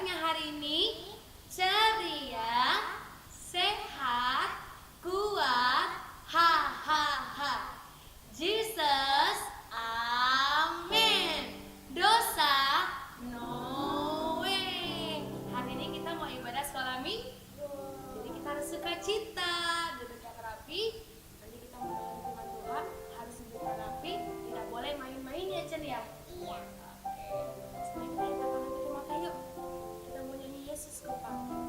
kabarnya hari ini? Ceria, sehat, kuat, hahaha. Jesus, amin. Dosa, no way. Hari ini kita mau ibadah sekolah minggu. Jadi kita harus sukacita, duduk yang rapi. Nanti kita mau dalam firman Tuhan harus duduk yang rapi. Tidak boleh main-main ya Cen ya. Iya. Oke. Sekarang kita angkat tangan kita mata yuk. Kita mau nyanyi Yesus ku panggil.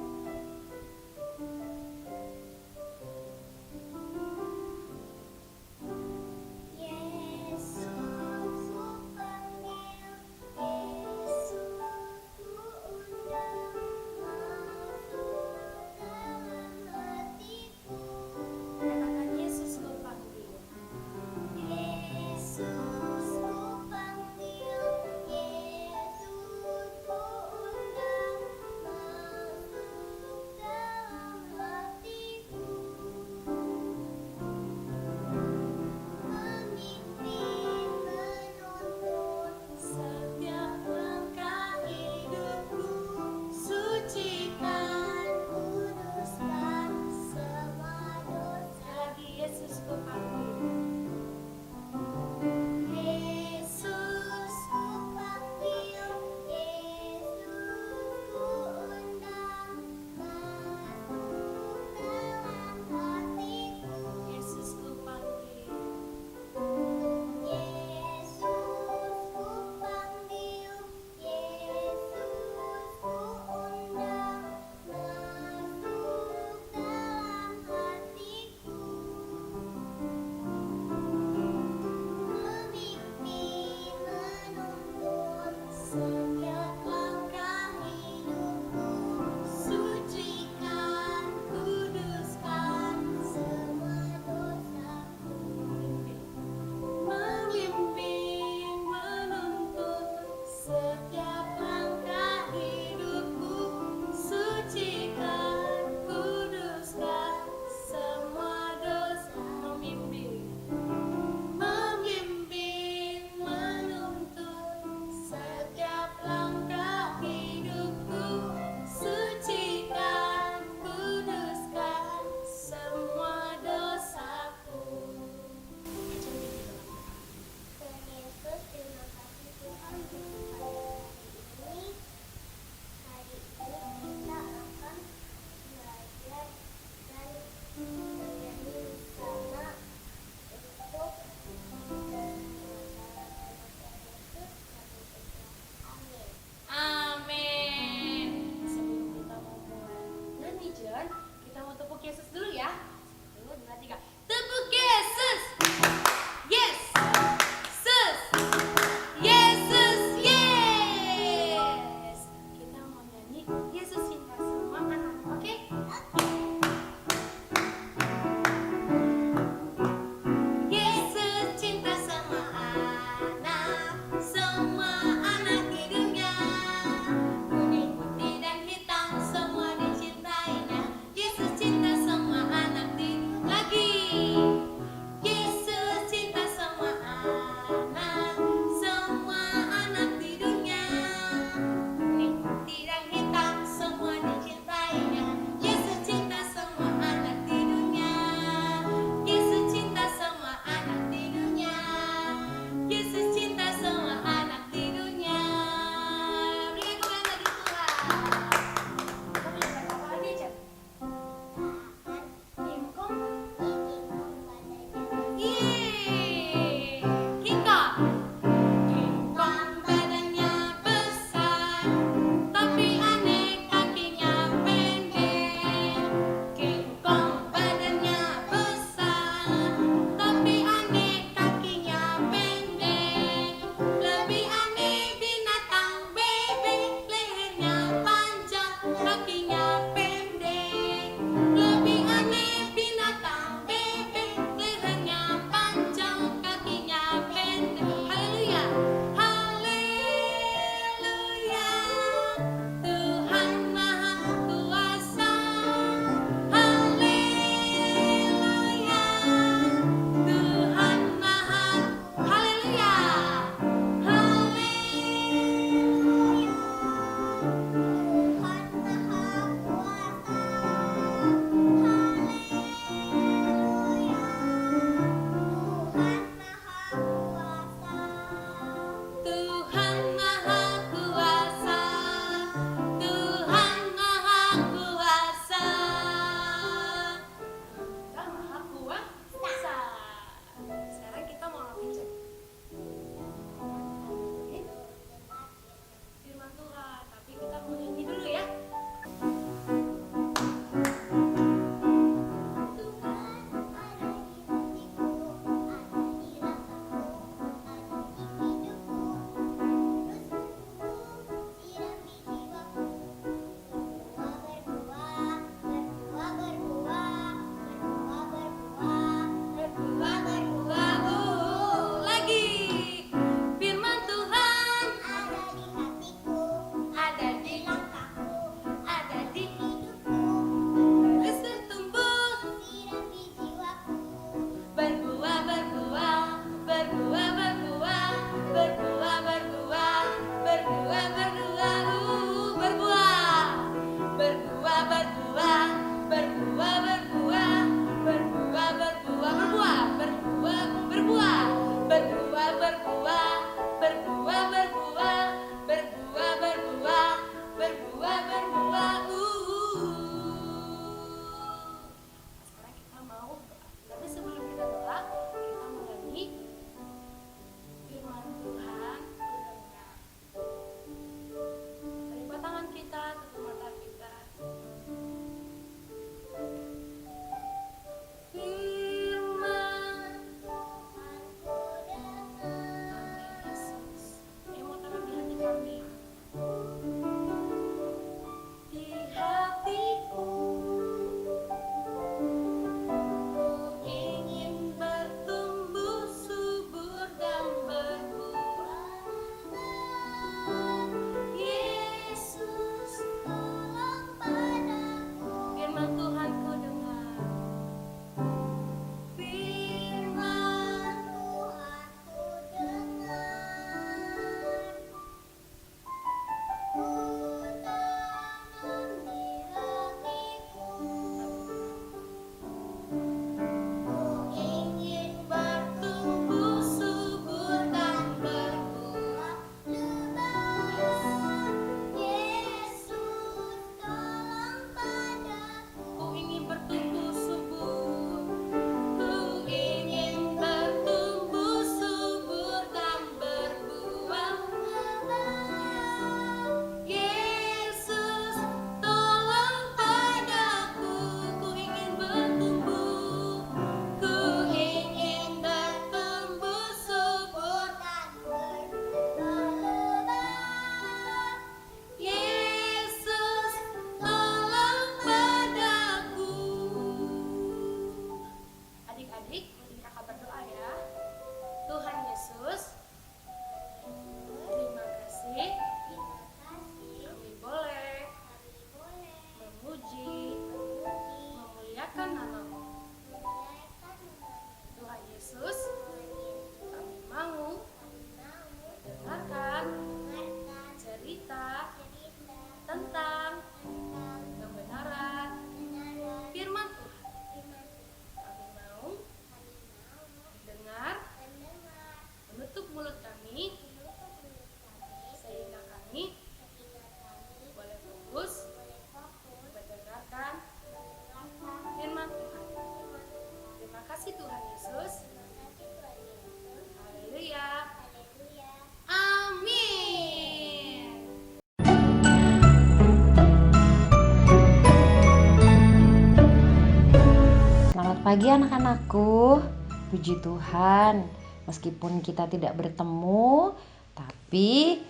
pagi anak-anakku. Puji Tuhan, meskipun kita tidak bertemu, tapi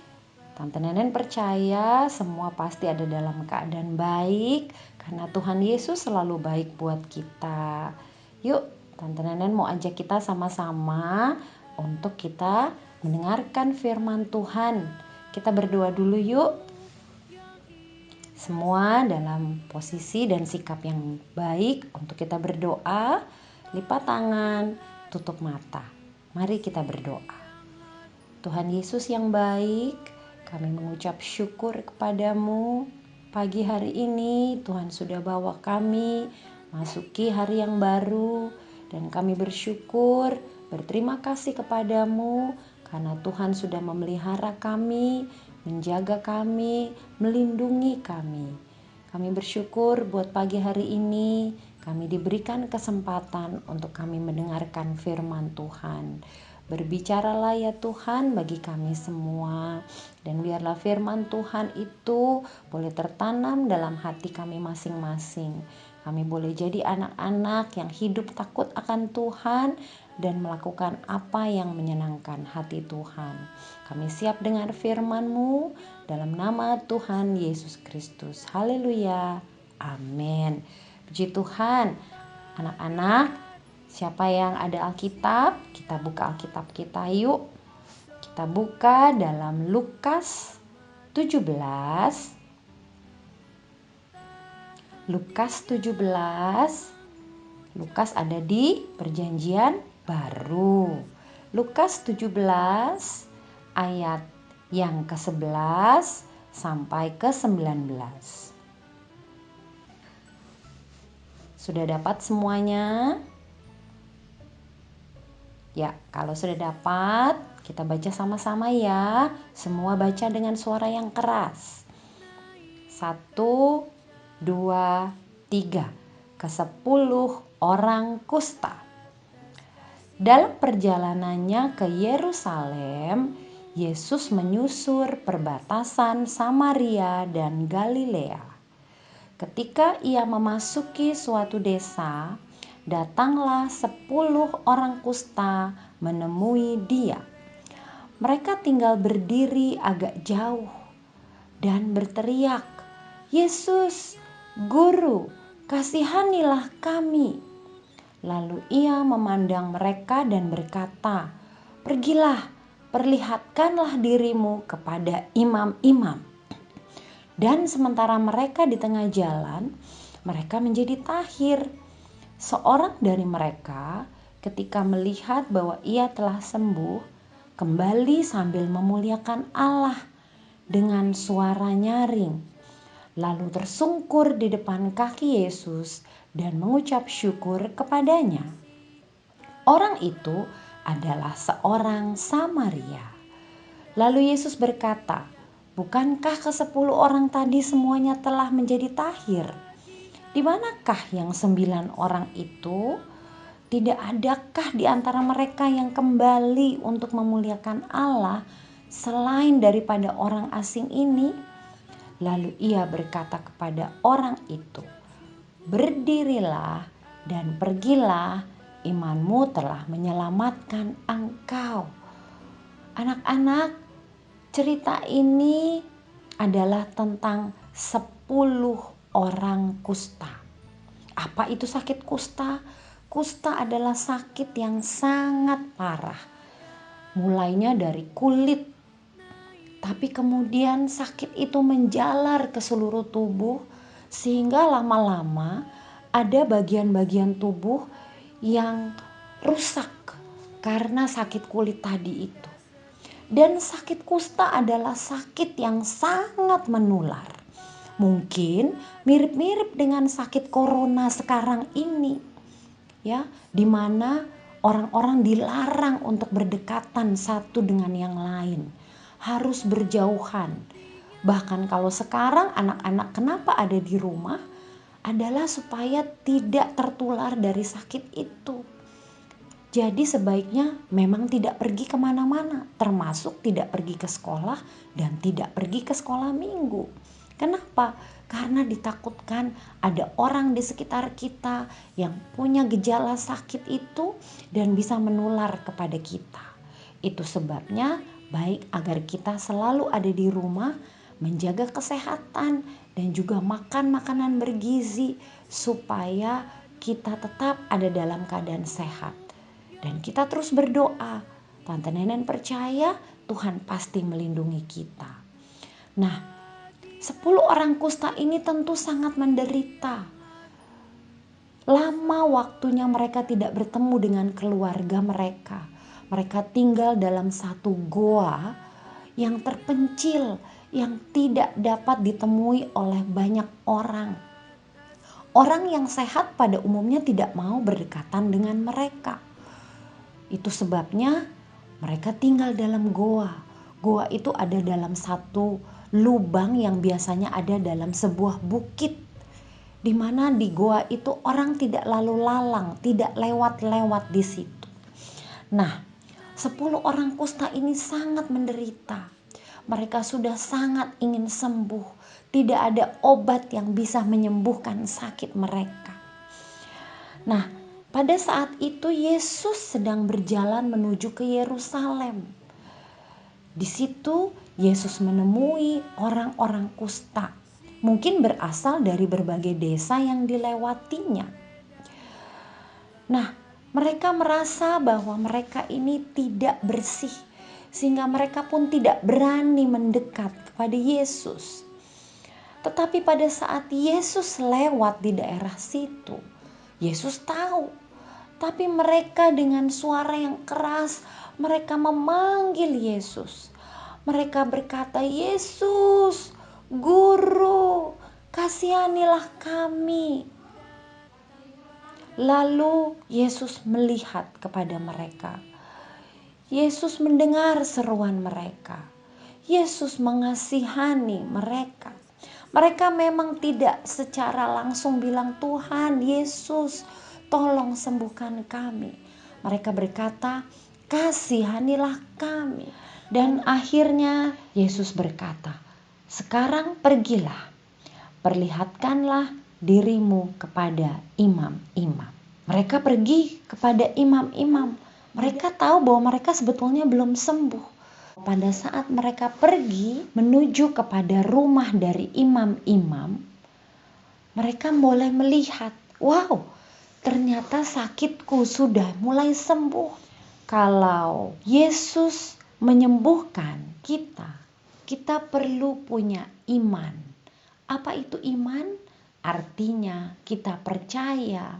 Tante Nenen percaya semua pasti ada dalam keadaan baik karena Tuhan Yesus selalu baik buat kita. Yuk, Tante Nenen mau ajak kita sama-sama untuk kita mendengarkan firman Tuhan. Kita berdoa dulu yuk. Semua dalam posisi dan sikap yang baik untuk kita berdoa. Lipat tangan, tutup mata. Mari kita berdoa. Tuhan Yesus yang baik, kami mengucap syukur kepadamu. Pagi hari ini Tuhan sudah bawa kami masuki hari yang baru. Dan kami bersyukur, berterima kasih kepadamu karena Tuhan sudah memelihara kami, menjaga kami, melindungi kami. Kami bersyukur buat pagi hari ini kami diberikan kesempatan untuk kami mendengarkan firman Tuhan. Berbicaralah ya Tuhan bagi kami semua, dan biarlah firman Tuhan itu boleh tertanam dalam hati kami masing-masing. Kami boleh jadi anak-anak yang hidup takut akan Tuhan dan melakukan apa yang menyenangkan hati Tuhan. Kami siap dengar firman-Mu dalam nama Tuhan Yesus Kristus. Haleluya. Amin. Puji Tuhan. Anak-anak, siapa yang ada Alkitab? Kita buka Alkitab kita yuk. Kita buka dalam Lukas 17. Lukas 17. Lukas ada di Perjanjian Baru. Lukas 17 ayat yang ke-11 sampai ke-19. Sudah dapat semuanya? Ya, kalau sudah dapat, kita baca sama-sama ya. Semua baca dengan suara yang keras. 1, 2, 3. Ke-10 orang kusta. Dalam perjalanannya ke Yerusalem, Yesus menyusur perbatasan Samaria dan Galilea. Ketika ia memasuki suatu desa, datanglah 10 orang kusta menemui dia. Mereka tinggal berdiri agak jauh dan berteriak, "Yesus, Guru, kasihanilah kami." Lalu ia memandang mereka dan berkata, "Pergilah, perlihatkanlah dirimu kepada imam-imam." Dan sementara mereka di tengah jalan, mereka menjadi tahir. Seorang dari mereka ketika melihat bahwa ia telah sembuh, kembali sambil memuliakan Allah dengan suara nyaring. Lalu tersungkur di depan kaki Yesus dan mengucap syukur kepadanya. Orang itu adalah seorang Samaria. Lalu Yesus berkata, "Bukankah ke-10 orang tadi semuanya telah menjadi tahir? Di manakah yang 9 orang itu? Tidak adakah di antara mereka yang kembali untuk memuliakan Allah selain daripada orang asing ini?" Lalu ia berkata kepada orang itu, "Berdirilah dan pergilah, imanmu telah menyelamatkan engkau." Anak-anak, cerita ini adalah tentang 10 orang kusta. Apa itu sakit kusta? Kusta adalah sakit yang sangat parah. Mulainya dari kulit, tapi kemudian sakit itu menjalar ke seluruh tubuh sehingga lama-lama ada bagian-bagian tubuh yang rusak karena sakit kulit tadi itu. Dan sakit kusta adalah sakit yang sangat menular. Mungkin mirip-mirip dengan sakit corona sekarang ini. Ya, di mana orang-orang dilarang untuk berdekatan satu dengan yang lain. Harus berjauhan. Bahkan kalau sekarang anak-anak kenapa ada di rumah adalah supaya tidak tertular dari sakit itu. Jadi sebaiknya memang tidak pergi kemana-mana, termasuk tidak pergi ke sekolah dan tidak pergi ke sekolah minggu. Kenapa? karena ditakutkan ada orang di sekitar kita yang punya gejala sakit itu dan bisa menular kepada kita. Itu sebabnya baik agar kita selalu ada di rumah, menjaga kesehatan dan juga makan makanan bergizi supaya kita tetap ada dalam keadaan sehat. Dan kita terus berdoa. Tante Nenen percaya Tuhan pasti melindungi kita. Nah, 10 orang kusta ini tentu sangat menderita. Lama waktunya mereka tidak bertemu dengan keluarga mereka. Mereka tinggal dalam satu goa yang terpencil, yang tidak dapat ditemui oleh banyak orang. Orang yang sehat pada umumnya tidak mau berdekatan dengan mereka. Itu sebabnya mereka tinggal dalam goa. Goa itu ada dalam satu lubang yang biasanya ada dalam sebuah bukit, di mana di goa itu orang tidak lalu lalang, tidak lewat-lewat di situ. Nah, 10 orang kusta ini sangat menderita. Mereka sudah sangat ingin sembuh. Tidak ada obat yang bisa menyembuhkan sakit mereka. Nah, pada saat itu Yesus sedang berjalan menuju ke Yerusalem. Di situ Yesus menemui orang-orang kusta. Mungkin berasal dari berbagai desa yang dilewatinya. Nah, mereka merasa bahwa mereka ini tidak bersih, sehingga mereka pun tidak berani mendekat kepada Yesus. Tetapi pada saat Yesus lewat di daerah situ, Yesus tahu. Tapi mereka dengan suara yang keras, mereka memanggil Yesus. Mereka berkata, "Yesus, Guru, kasihanilah kami." Lalu Yesus melihat kepada mereka. Yesus mendengar seruan mereka. Yesus mengasihani mereka. Mereka memang tidak secara langsung bilang, "Tuhan Yesus, tolong sembuhkan kami." Mereka berkata, "Kasihanilah kami." Dan akhirnya Yesus berkata, "Sekarang pergilah, perlihatkanlah dirimu kepada imam-imam." Mereka pergi kepada imam-imam. Mereka tahu bahwa mereka sebetulnya belum sembuh. Pada saat mereka pergi menuju kepada rumah dari imam-imam, mereka boleh melihat, wow, ternyata sakitku sudah mulai sembuh. Kalau Yesus menyembuhkan kita, kita perlu punya iman. Apa itu iman? Artinya kita percaya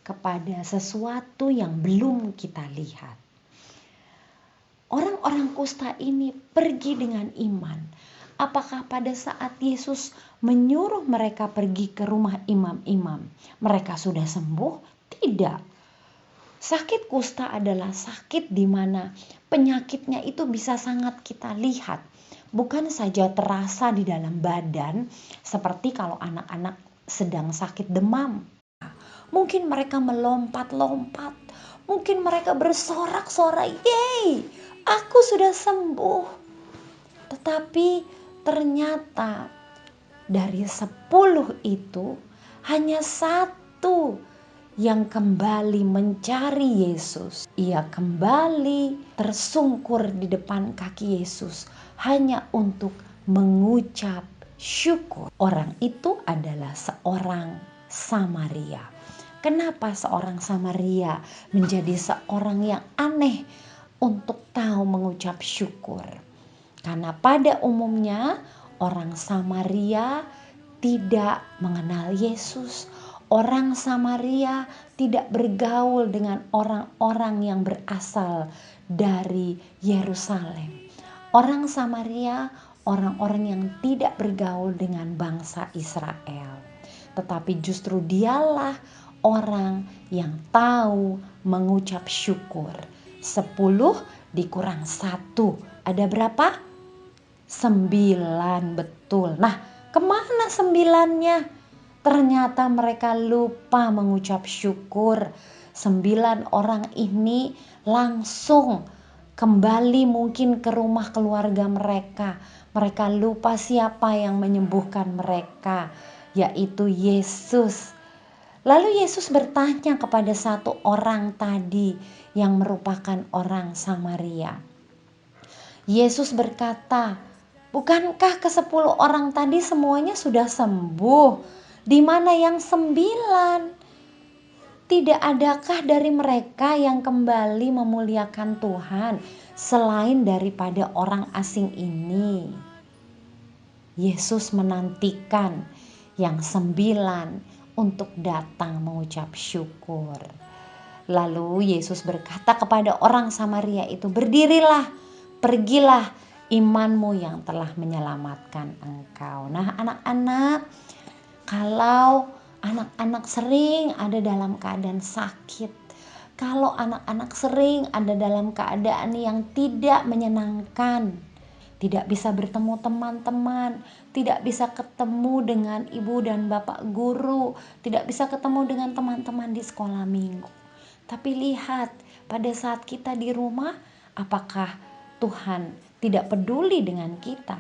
kepada sesuatu yang belum kita lihat. Orang-orang kusta ini pergi dengan iman. Apakah pada saat Yesus menyuruh mereka pergi ke rumah imam-imam, mereka sudah sembuh? Tidak. Sakit kusta adalah sakit di mana penyakitnya itu bisa sangat kita lihat. Bukan saja terasa di dalam badan, seperti kalau anak-anak sedang sakit demam. Mungkin mereka melompat-lompat. Mungkin mereka bersorak-sorai, "Yeay, aku sudah sembuh." Tetapi ternyata dari 10 itu hanya satu yang kembali mencari Yesus. Ia kembali tersungkur di depan kaki Yesus hanya untuk mengucap syukur. Orang itu adalah seorang Samaria. Kenapa seorang Samaria menjadi seorang yang aneh untuk tahu mengucap syukur? Karena pada umumnya orang Samaria tidak mengenal Yesus. Orang Samaria tidak bergaul dengan orang-orang yang berasal dari Yerusalem. Orang Samaria, orang-orang yang tidak bergaul dengan bangsa Israel. Tetapi justru dialah orang yang tahu mengucap syukur. 10 dikurang 1. Ada berapa? 9, betul. Nah, kemana 9-nya? Ternyata mereka lupa mengucap syukur. 9 orang ini langsung kembali mungkin ke rumah keluarga mereka. Mereka lupa siapa yang menyembuhkan mereka, yaitu Yesus. Lalu Yesus bertanya kepada satu orang tadi yang merupakan orang Samaria. Yesus berkata, "Bukankah ke-10 orang tadi semuanya sudah sembuh? Di mana yang 9? Tidak adakah dari mereka yang kembali memuliakan Tuhan selain daripada orang asing ini?" Yesus menantikan yang 9 untuk datang mengucap syukur. Lalu Yesus berkata kepada orang Samaria itu, "Berdirilah, pergilah, imanmu yang telah menyelamatkan engkau." Nah, anak-anak, kalau anak-anak sering ada dalam keadaan sakit, kalau anak-anak sering ada dalam keadaan yang tidak menyenangkan, tidak bisa bertemu teman-teman, tidak bisa ketemu dengan ibu dan bapak guru, tidak bisa ketemu dengan teman-teman di sekolah minggu. Tapi lihat, pada saat kita di rumah, apakah Tuhan tidak peduli dengan kita?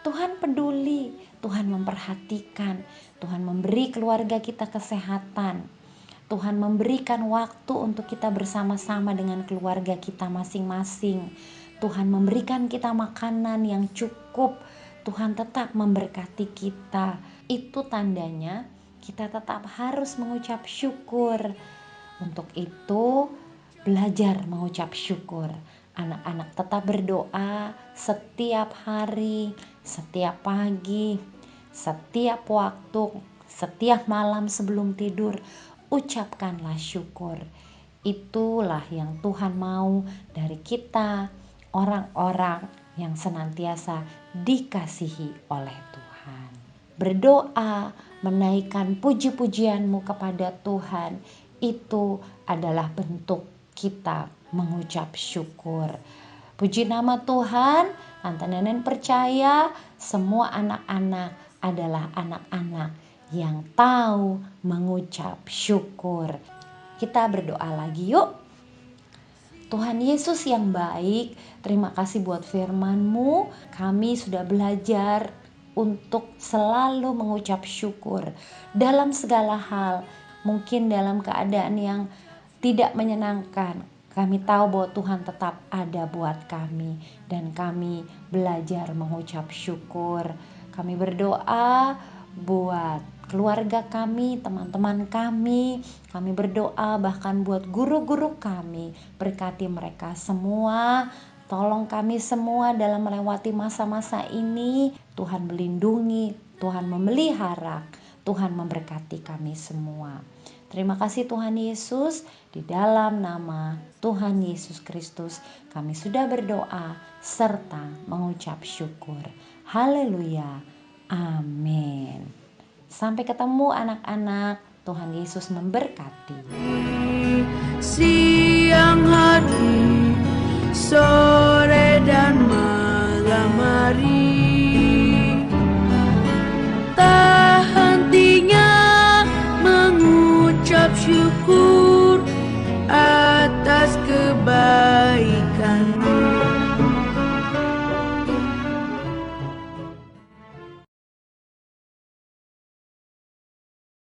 Tuhan peduli, Tuhan memperhatikan, Tuhan memberi keluarga kita kesehatan. Tuhan memberikan waktu untuk kita bersama-sama dengan keluarga kita masing-masing. Tuhan memberikan kita makanan yang cukup. Tuhan tetap memberkati kita. Itu tandanya kita tetap harus mengucap syukur. Untuk itu, belajar mengucap syukur. Anak-anak tetap berdoa setiap hari, setiap pagi, setiap waktu, setiap malam sebelum tidur. Ucapkanlah syukur. Itulah yang Tuhan mau dari kita, orang-orang yang senantiasa dikasihi oleh Tuhan. Berdoa, menaikkan puji-pujianmu kepada Tuhan, itu adalah bentuk kita mengucap syukur. Puji nama Tuhan, Tante Nenen percaya semua anak-anak adalah anak-anak yang tahu mengucap syukur. Kita berdoa lagi yuk. Tuhan Yesus yang baik, terima kasih buat firman-Mu. Kami sudah belajar untuk selalu mengucap syukur dalam segala hal. Mungkin dalam keadaan yang tidak menyenangkan, kami tahu bahwa Tuhan tetap ada buat kami. Dan kami belajar mengucap syukur. Kami berdoa buat keluarga kami, teman-teman kami. Kami berdoa bahkan buat guru-guru kami. Berkati mereka semua. Tolong kami semua dalam melewati masa-masa ini. Tuhan melindungi, Tuhan memelihara, Tuhan memberkati kami semua. Terima kasih Tuhan Yesus. Di dalam nama Tuhan Yesus Kristus kami sudah berdoa serta mengucap syukur. Haleluya. Amin. Sampai ketemu anak-anak. Tuhan Yesus memberkati. Siang hari, sore dan malam hari, tak hentinya mengucap syukur.